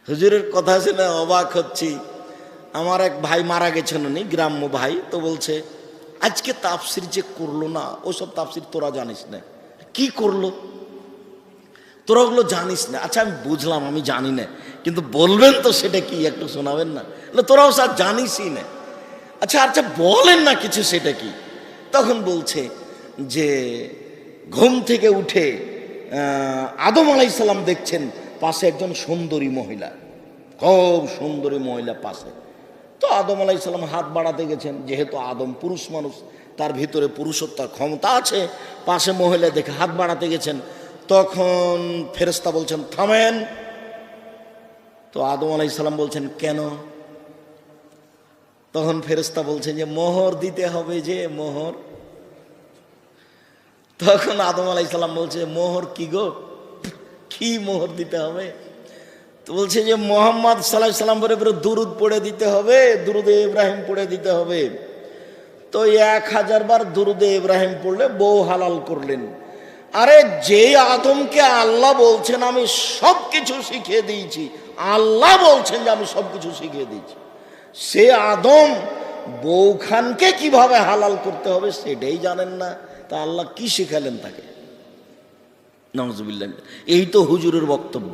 হুজুরের কথা শুনে অবাক হচ্ছি। আমার এক ভাই মারা গেছেন, উনি গ্রাম্য ভাই, তো বলছে আজকে তাফসির যে করলো না, ওসব তাফসির তোরা জানিস না। কি করলো তোরা ওগুলো জানিস না? আচ্ছা আমি বুঝলাম, আমি জানি না, কিন্তু বলবেন তো সেটা কি, একটু শোনাবেন না? তোরাও স্যার জানিসই না। আচ্ছা আচ্ছা বলেন না কিছু, সেটা কি? তখন বলছে যে ঘুম থেকে উঠে আদম আলাইসাল্লাম দেখছেন পাশে একজন সুন্দরী মহিলা, খুব সুন্দরী মহিলা পাশে। তো আদম আলাইসাল্লাম হাত বাড়াতে গেছেন, যেহেতু আদম পুরুষ মানুষ, তার ভিতরে পুরুষত্বের ক্ষমতা আছে, পাশে মহিলা দেখে হাত বাড়াতে গেছেন। তখন ফেরেশতা বলছেন থামেন। তো আদম আলাইসাল্লাম বলছেন কেন? তখন ফেরেশতা বলছেন যে মোহর দিতে হবে, যে মোহর। তখন আদম আলাইসাল্লাম বলছে মোহর কি গো, কি মোহর দিতে হবে? তো বলছে যে মোহাম্মদ সাল্লাল্লাহু আলাইহি সাল্লাম পরে দুরুদ পড়ে দিতে হবে, দুরুদে ইব্রাহিম পড়ে দিতে হবে। তো 1000 বার দুরুদে ইব্রাহিম পড়লে বউ হালাল করলেন। আরে যে আদমকে আল্লাহ বলছেন আমি সব কিছু শিখিয়ে দিয়েছি, আল্লাহ বলছেন যে আমি সব কিছু শিখিয়ে দিয়েছি, সে আদম বউখানকে কিভাবে হালাল করতে হবে সেটাই জানেন না, তা আল্লাহ কি শিখালেন তাকে? নাউজুবিল্লাহ। এই তো হুজুরের বক্তব্য।